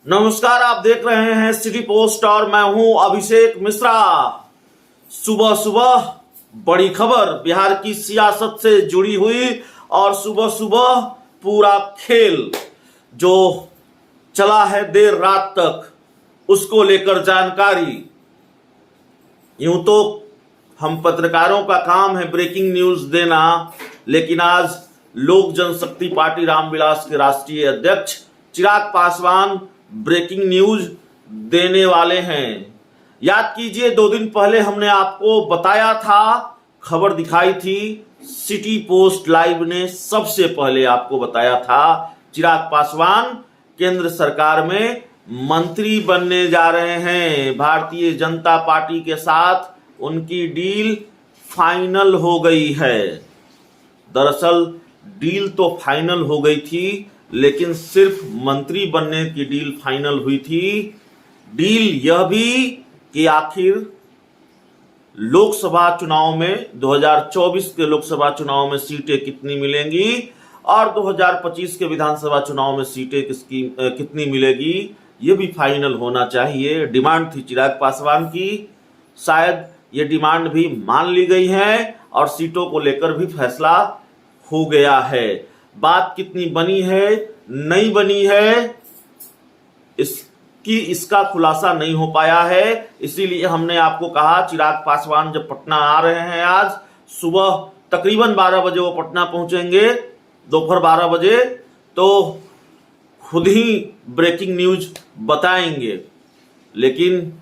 नमस्कार, आप देख रहे हैं सिटी पोस्ट और मैं हूं अभिषेक मिश्रा। सुबह सुबह बड़ी खबर बिहार की सियासत से जुड़ी हुई और सुबह सुबह पूरा खेल जो चला है देर रात तक उसको लेकर जानकारी। यूं तो हम पत्रकारों का काम है ब्रेकिंग न्यूज देना, लेकिन आज लोक जनशक्ति पार्टी रामविलास के राष्ट्रीय अध्यक्ष चिराग पासवान ब्रेकिंग न्यूज देने वाले हैं। याद कीजिए 2 दिन पहले हमने आपको बताया था, खबर दिखाई थी, सिटी पोस्ट लाइव ने सबसे पहले आपको बताया था चिराग पासवान केंद्र सरकार में मंत्री बनने जा रहे हैं। भारतीय जनता पार्टी के साथ उनकी डील फाइनल हो गई है। दरअसल डील तो फाइनल हो गई थी, लेकिन सिर्फ मंत्री बनने की डील फाइनल हुई थी। डील यह भी कि आखिर लोकसभा चुनाव में 2024 के लोकसभा चुनाव में सीटें कितनी मिलेंगी और 2025 के विधानसभा चुनाव में सीटें कितनी मिलेगी, यह भी फाइनल होना चाहिए। डिमांड थी चिराग पासवान की, शायद ये डिमांड भी मान ली गई है और सीटों को लेकर भी फैसला हो गया है। बात कितनी बनी है, नहीं बनी है, इसका खुलासा नहीं हो पाया है। इसीलिए हमने आपको कहा चिराग पासवान जब पटना आ रहे हैं आज सुबह तकरीबन 12 बजे वो पटना पहुंचेंगे, दोपहर 12 बजे, तो खुद ही ब्रेकिंग न्यूज बताएंगे। लेकिन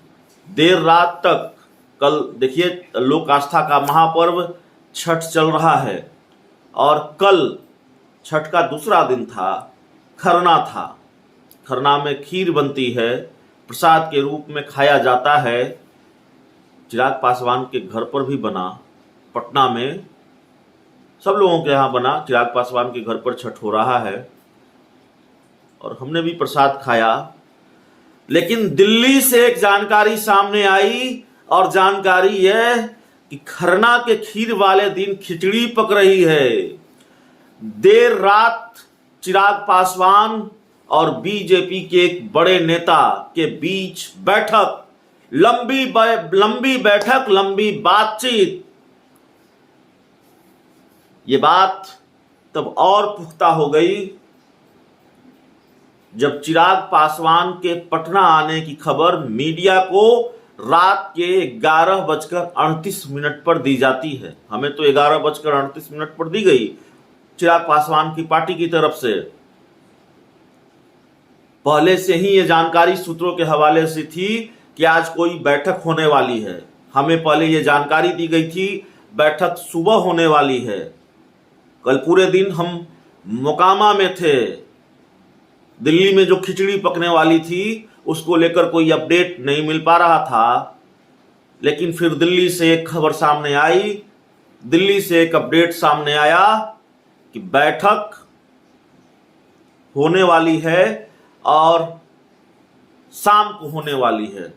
देर रात तक, कल देखिए लोक आस्था का महापर्व छठ चल रहा है और कल छठ का दूसरा दिन था, खरना था। खरना में खीर बनती है, प्रसाद के रूप में खाया जाता है। चिराग पासवान के घर पर भी बना, पटना में सब लोगों के यहाँ बना। चिराग पासवान के घर पर छठ हो रहा है और हमने भी प्रसाद खाया। लेकिन दिल्ली से एक जानकारी सामने आई और जानकारी यह कि खरना के खीर वाले दिन खिचड़ी पक रही है। देर रात चिराग पासवान और बीजेपी के एक बड़े नेता के बीच बैठक, लंबी बैठक, लंबी बातचीत। ये बात तब और पुख्ता हो गई जब चिराग पासवान के पटना आने की खबर मीडिया को रात के 11:38 पर दी जाती है। हमें तो 11:38 पर दी गई चिराग पासवान की पार्टी की तरफ से। पहले से ही ये जानकारी सूत्रों के हवाले से थी कि आज कोई बैठक होने वाली है। हमें पहले ये जानकारी दी गई थी बैठक सुबह होने वाली है। कल पूरे दिन हम मोकामा में थे। दिल्ली में जो खिचड़ी पकने वाली थी उसको लेकर कोई अपडेट नहीं मिल पा रहा था, लेकिन फिर दिल्ली से एक खबर सामने आई, दिल्ली से एक अपडेट सामने आया कि बैठक होने वाली है और शाम को होने वाली है।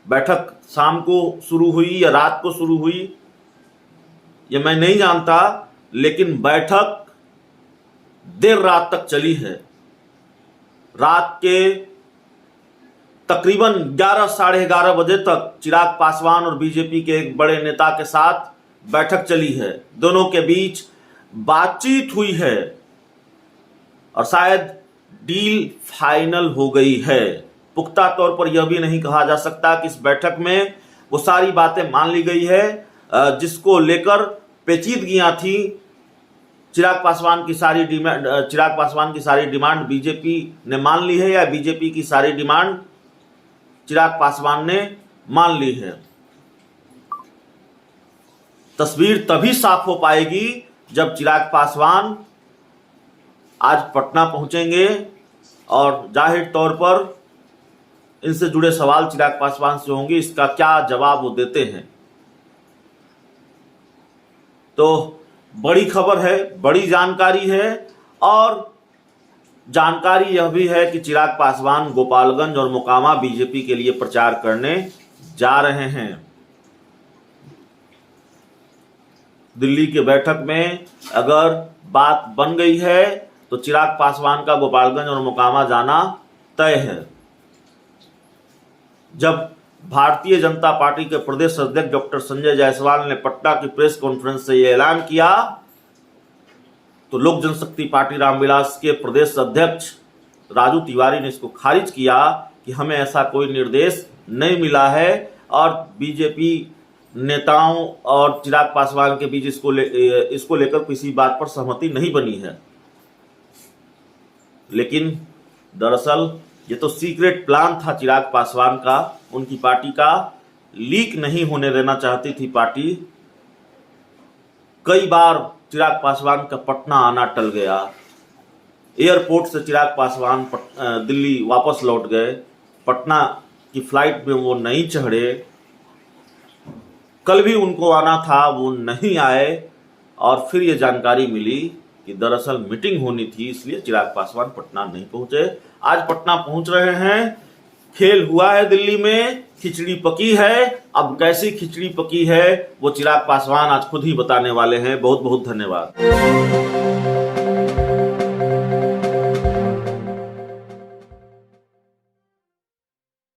बैठक शाम को शुरू हुई या रात को शुरू हुई ये मैं नहीं जानता, लेकिन बैठक देर रात तक चली है। रात के तकरीबन 11 साढ़े 11 बजे तक चिराग पासवान और बीजेपी के एक बड़े नेता के साथ बैठक चली है। दोनों के बीच बातचीत हुई है और शायद डील फाइनल हो गई है। पुख्ता तौर पर यह भी नहीं कहा जा सकता कि इस बैठक में वो सारी बातें मान ली गई है जिसको लेकर पेचीदगियां थी। चिराग पासवान की सारी डिमांड बीजेपी ने मान ली है या बीजेपी की सारी डिमांड चिराग पासवान ने मान ली है। तस्वीर तभी साफ हो पाएगी जब चिराग पासवान आज पटना पहुंचेंगे और जाहिर तौर पर इनसे जुड़े सवाल चिराग पासवान से होंगे, इसका क्या जवाब वो देते हैं। तो बड़ी खबर है, बड़ी जानकारी है और जानकारी यह भी है कि चिराग पासवान गोपालगंज और मोकामा बीजेपी के लिए प्रचार करने जा रहे हैं। दिल्ली के बैठक में अगर बात बन गई है तो चिराग पासवान का गोपालगंज और मोकामा जाना तय है। जब भारतीय जनता पार्टी के प्रदेश अध्यक्ष डॉक्टर संजय जायसवाल ने पटना की प्रेस कॉन्फ्रेंस से यह ऐलान किया तो लोक जनशक्ति पार्टी रामविलास के प्रदेश अध्यक्ष राजू तिवारी ने इसको खारिज किया कि हमें ऐसा कोई निर्देश नहीं मिला है और बीजेपी नेताओं और चिराग पासवान के बीच इसको लेकर किसी बात पर सहमति नहीं बनी है। लेकिन दरअसल ये तो सीक्रेट प्लान था चिराग पासवान का, उनकी पार्टी का, लीक नहीं होने देना चाहती थी पार्टी। कई बार चिराग पासवान का पटना आना टल गया। एयरपोर्ट से चिराग पासवान दिल्ली वापस लौट गए, पटना की फ्लाइट में वो नहीं चढ़े। कल भी उनको आना था, वो नहीं आए और फिर ये जानकारी मिली कि दरअसल मीटिंग होनी थी, इसलिए चिराग पासवान पटना नहीं पहुंचे। आज पटना पहुंच रहे हैं। खेल हुआ है दिल्ली में, खिचड़ी पकी है। अब कैसी खिचड़ी पकी है वो चिराग पासवान आज खुद ही बताने वाले हैं। बहुत बहुत धन्यवाद।